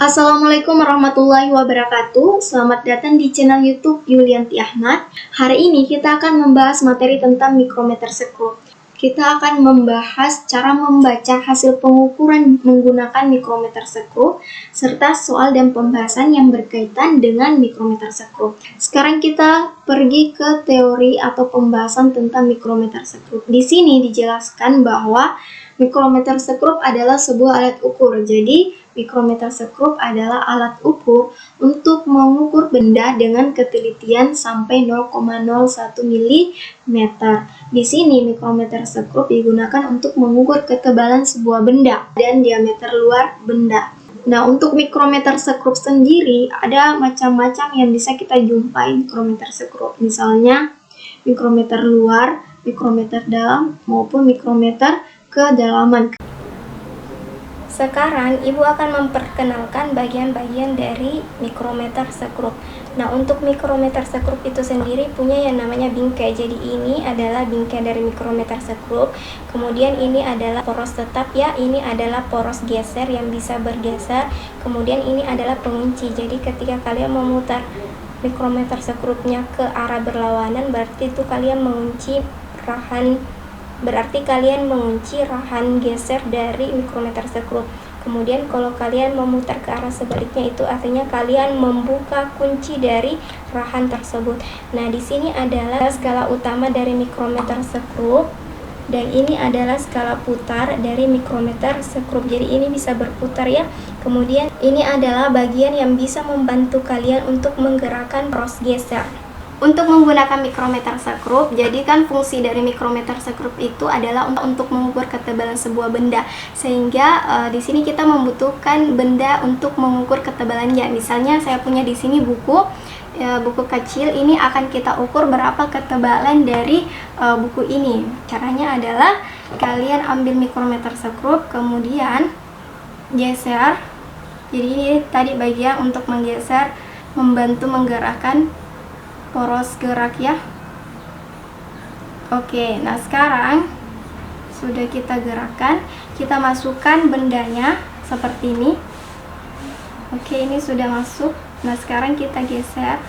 Assalamualaikum warahmatullahi wabarakatuh. Selamat datang di channel YouTube Yulianti Ahmad. Hari ini kita akan membahas materi tentang mikrometer sekrup. Kita akan membahas cara membaca hasil pengukuran menggunakan mikrometer sekrup serta soal dan pembahasan yang berkaitan dengan mikrometer sekrup. Sekarang kita pergi ke teori atau pembahasan tentang mikrometer sekrup. Di sini dijelaskan bahwa mikrometer sekrup adalah sebuah alat ukur. Jadi, mikrometer sekrup adalah alat ukur untuk mengukur benda dengan ketelitian sampai 0,01 mm. Di sini, mikrometer sekrup digunakan untuk mengukur ketebalan sebuah benda dan diameter luar benda. Nah, untuk mikrometer sekrup sendiri, ada macam-macam yang bisa kita jumpai mikrometer sekrup. Misalnya, mikrometer luar, mikrometer dalam, maupun mikrometer kedalaman. Sekarang Ibu akan memperkenalkan bagian-bagian dari mikrometer sekrup. Nah, untuk mikrometer sekrup itu sendiri punya yang namanya bingkai. Jadi ini adalah bingkai dari mikrometer sekrup. Kemudian ini adalah poros tetap ya, ini adalah poros geser yang bisa bergeser. Kemudian ini adalah pengunci. Jadi ketika kalian memutar mikrometer sekrupnya ke arah berlawanan, berarti itu kalian mengunci rahan geser dari mikrometer sekrup. Kemudian kalau kalian memutar ke arah sebaliknya, itu artinya kalian membuka kunci dari rahan tersebut. Nah, di sini adalah skala utama dari mikrometer sekrup dan ini adalah skala putar dari mikrometer sekrup. Jadi ini bisa berputar ya. Kemudian ini adalah bagian yang bisa membantu kalian untuk menggerakkan poros geser. Untuk menggunakan mikrometer sekrup, jadi kan fungsi dari mikrometer sekrup itu adalah untuk mengukur ketebalan sebuah benda. Sehingga di sini kita membutuhkan benda untuk mengukur ketebalannya. Misalnya saya punya di sini buku kecil, ini akan kita ukur berapa ketebalan dari buku ini. Caranya adalah kalian ambil mikrometer sekrup, kemudian geser. Jadi ini tadi bagian untuk menggeser, membantu menggerakkan poros gerak ya. Oke, nah sekarang sudah kita gerakkan, kita masukkan bendanya seperti ini. Oke, ini sudah masuk. Nah sekarang kita geser,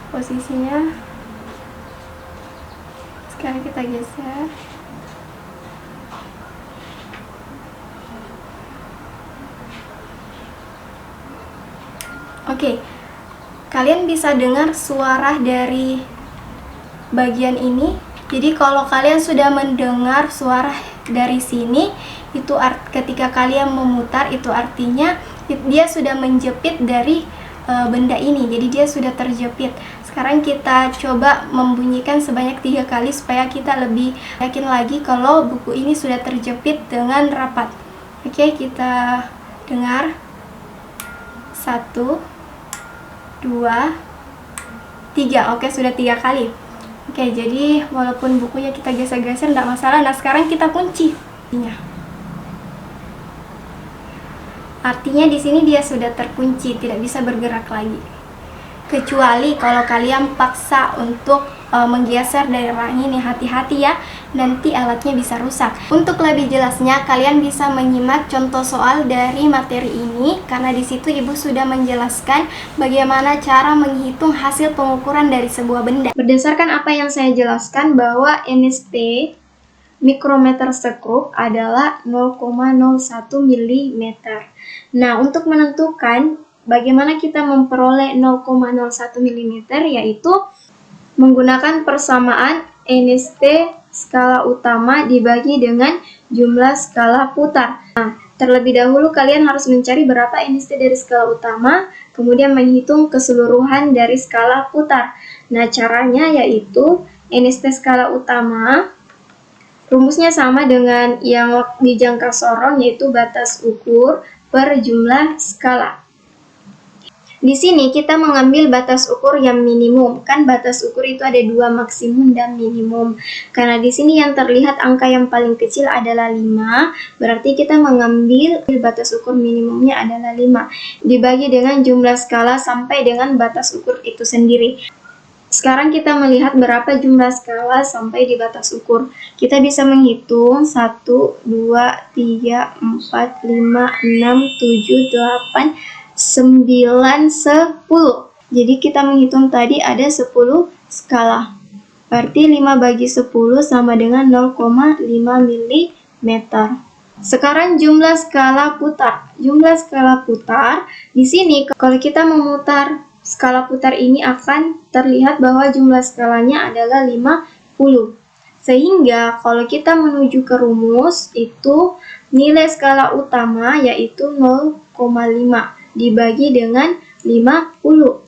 posisinya. Sekarang kita geser. Oke, kalian bisa dengar suara dari bagian ini. Jadi kalau kalian sudah mendengar suara dari sini, itu ketika kalian memutar, itu artinya dia sudah menjepit dari benda ini. Jadi dia sudah terjepit. Sekarang kita coba membunyikan sebanyak 3 kali supaya kita lebih yakin lagi kalau buku ini sudah terjepit dengan rapat. Oke, kita dengar. 1, 2, 3. Oke, sudah 3 kali. Oke, jadi walaupun bukunya kita geser-geser tidak masalah. Nah, sekarang kita kunci. Artinya di sini dia sudah terkunci, tidak bisa bergerak lagi. Kecuali kalau kalian paksa untuk menggeser dari rang ini, hati-hati ya, nanti alatnya bisa rusak. Untuk lebih jelasnya, kalian bisa menyimak contoh soal dari materi ini, karena di situ Ibu sudah menjelaskan bagaimana cara menghitung hasil pengukuran dari sebuah benda. Berdasarkan apa yang saya jelaskan, bahwa NST mikrometer sekrup adalah 0,01 mm. Nah, untuk menentukan bagaimana kita memperoleh 0,01 mm, yaitu menggunakan persamaan NST skala utama dibagi dengan jumlah skala putar. Nah, terlebih dahulu kalian harus mencari berapa NST dari skala utama, kemudian menghitung keseluruhan dari skala putar. Nah, caranya yaitu NST skala utama, rumusnya sama dengan yang di jangka sorong, yaitu batas ukur per jumlah skala. Di sini kita mengambil batas ukur yang minimum. Kan batas ukur itu ada 2, maksimum dan minimum. Karena di sini yang terlihat angka yang paling kecil adalah 5, berarti kita mengambil batas ukur minimumnya adalah 5. Dibagi dengan jumlah skala sampai dengan batas ukur itu sendiri. Sekarang kita melihat berapa jumlah skala sampai di batas ukur. Kita bisa menghitung 1, 2, 3, 4, 5, 6, 7, 8, 9, 10. Jadi kita menghitung tadi ada 10 skala. Berarti 5 bagi 10 sama dengan 0,5 mm. Sekarang jumlah skala putar. Jumlah skala putar, di sini kalau kita memutar skala putar ini akan terlihat bahwa jumlah skalanya adalah 50. Sehingga kalau kita menuju ke rumus, itu nilai skala utama yaitu 0,5 dibagi dengan 50.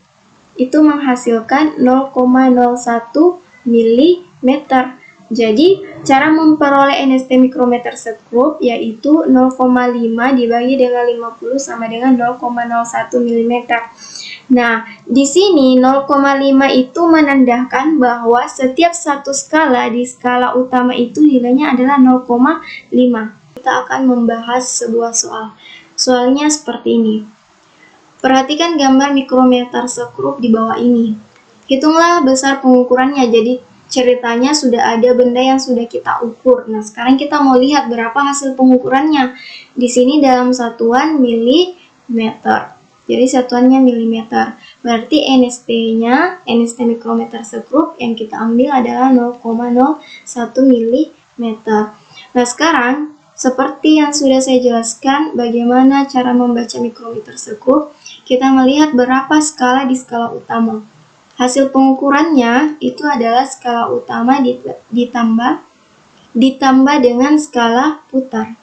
Itu menghasilkan 0,01 mm. Jadi, cara memperoleh NST mikrometer sekrup yaitu 0,5 dibagi dengan 50 sama dengan 0,01 mm. Nah, di sini 0,5 itu menandakan bahwa setiap satu skala di skala utama itu nilainya adalah 0,5. Kita akan membahas sebuah soal. Soalnya seperti ini. Perhatikan gambar mikrometer sekrup di bawah ini. Hitunglah besar pengukurannya, jadi ceritanya sudah ada benda yang sudah kita ukur. Nah, sekarang kita mau lihat berapa hasil pengukurannya. Di sini dalam satuan milimeter. Jadi satuannya milimeter. Berarti NST-nya, NST mikrometer sekrup yang kita ambil adalah 0,01 mm. Nah, sekarang seperti yang sudah saya jelaskan bagaimana cara membaca mikrometer sekrup, kita melihat berapa skala di skala utama. Hasil pengukurannya itu adalah skala utama ditambah dengan skala putar.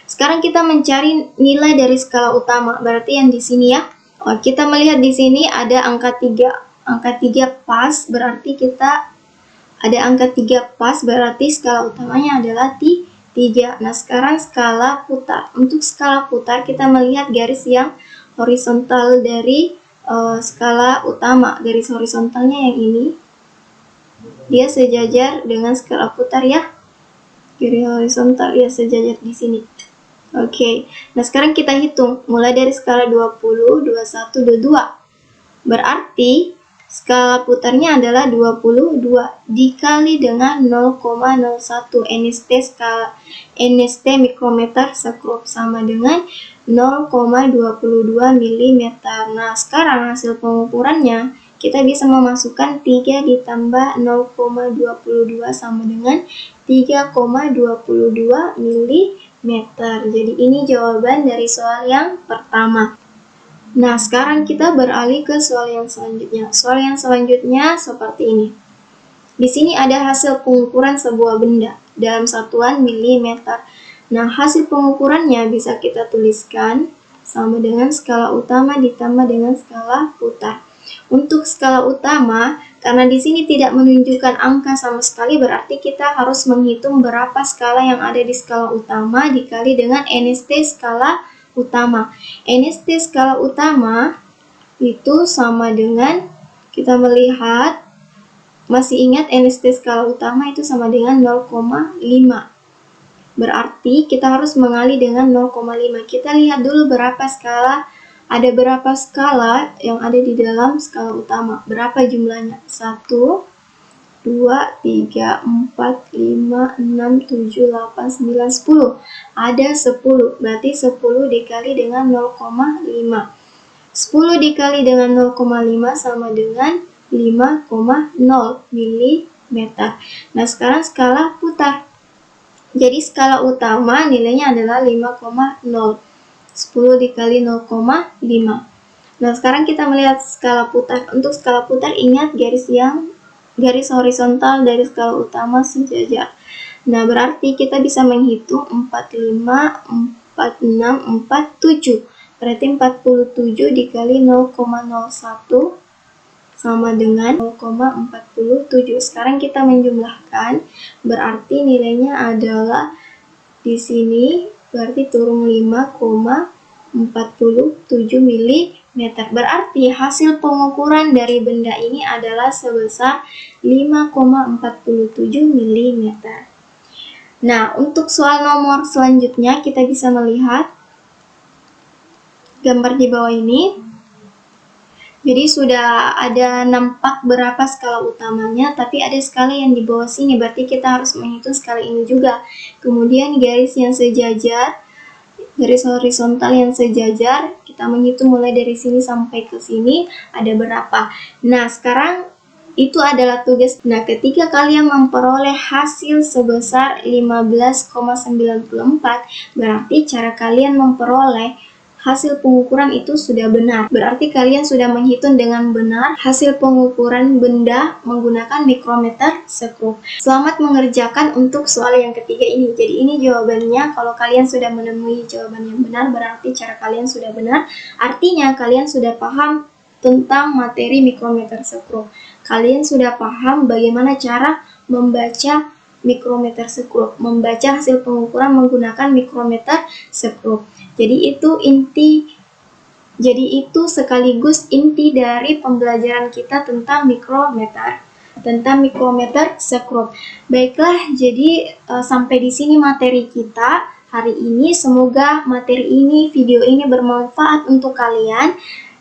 Sekarang kita mencari nilai dari skala utama, berarti yang di sini ya. Kita melihat di sini ada angka 3. Angka 3 pas, berarti kita ada angka 3 pas, berarti skala utamanya adalah 3. Nah, sekarang skala putar. Untuk skala putar, kita melihat garis yang horizontal dari skala utama. Garis horizontalnya yang ini, dia sejajar dengan skala putar ya. Garis horizontal ya sejajar di sini. Oke, nah sekarang kita hitung mulai dari skala 20, 21, 22. Berarti skala putarnya adalah 22 dikali dengan 0,01 NST mikrometer sekrup sama dengan 0,22 mm. Nah, sekarang hasil pengukurannya kita bisa memasukkan 3 ditambah 0,22 sama dengan 3,22 mm. Jadi ini jawaban dari soal yang pertama. Nah, sekarang kita beralih ke soal yang selanjutnya. Soal yang selanjutnya seperti ini. Di sini ada hasil pengukuran sebuah benda dalam satuan milimeter. Nah, hasil pengukurannya bisa kita tuliskan sama dengan skala utama ditambah dengan skala putar. Untuk skala utama, karena di sini tidak menunjukkan angka sama sekali, berarti kita harus menghitung berapa skala yang ada di skala utama dikali dengan NST skala utama. NST skala utama itu sama dengan, kita melihat, masih ingat NST skala utama itu sama dengan 0,5. Berarti kita harus mengali dengan 0,5. Kita lihat dulu berapa skala, ada berapa skala yang ada di dalam skala utama. Berapa jumlahnya? 1, 2, 3, 4, 5, 6, 7, 8, 9, 10. Ada 10, berarti 10 dikali dengan 0,5. 10 dikali dengan 0,5 sama dengan 5,0 mm. Nah, sekarang skala putar. Jadi skala utama nilainya adalah 5,0. 10 dikali 0,5. Nah, sekarang kita melihat skala putar. Untuk skala putar, ingat garis horizontal dari skala utama sejajar. Nah, berarti kita bisa menghitung 45, 46, 47. Berarti 47 dikali 0,01 sama dengan 0,47. Sekarang kita menjumlahkan, berarti nilainya adalah di sini berarti turun 5,47 mm. Berarti hasil pengukuran dari benda ini adalah sebesar 5,47 mm. Nah, untuk soal nomor selanjutnya kita bisa melihat gambar di bawah ini. Jadi sudah ada nampak berapa skala utamanya, tapi ada skala yang di bawah sini, berarti kita harus menghitung skala ini juga. Kemudian garis yang sejajar, garis horizontal yang sejajar, kita menghitung mulai dari sini sampai ke sini ada berapa. Nah, sekarang itu adalah tugas. Nah, ketika kalian memperoleh hasil sebesar 15,94, berarti cara kalian memperoleh hasil pengukuran itu sudah benar. Berarti kalian sudah menghitung dengan benar hasil pengukuran benda menggunakan mikrometer sekrup. Selamat mengerjakan untuk soal yang ketiga ini. Jadi ini jawabannya. Kalau kalian sudah menemui jawaban yang benar, berarti cara kalian sudah benar. Artinya kalian sudah paham tentang materi mikrometer sekrup. Kalian sudah paham bagaimana cara membaca mikrometer sekrup, membaca hasil pengukuran menggunakan mikrometer sekrup. Jadi itu sekaligus inti dari pembelajaran kita tentang mikrometer sekrup. Baiklah, jadi sampai di sini materi kita hari ini. Semoga materi ini, video ini bermanfaat untuk kalian.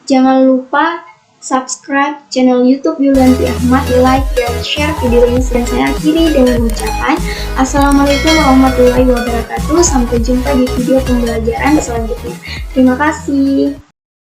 Jangan lupa subscribe channel YouTube Yulianti Ahmad, like dan share video ini. Dan saya akhiri dengan ucapan Assalamualaikum warahmatullahi wabarakatuh. Sampai jumpa di video pembelajaran selanjutnya. Terima kasih.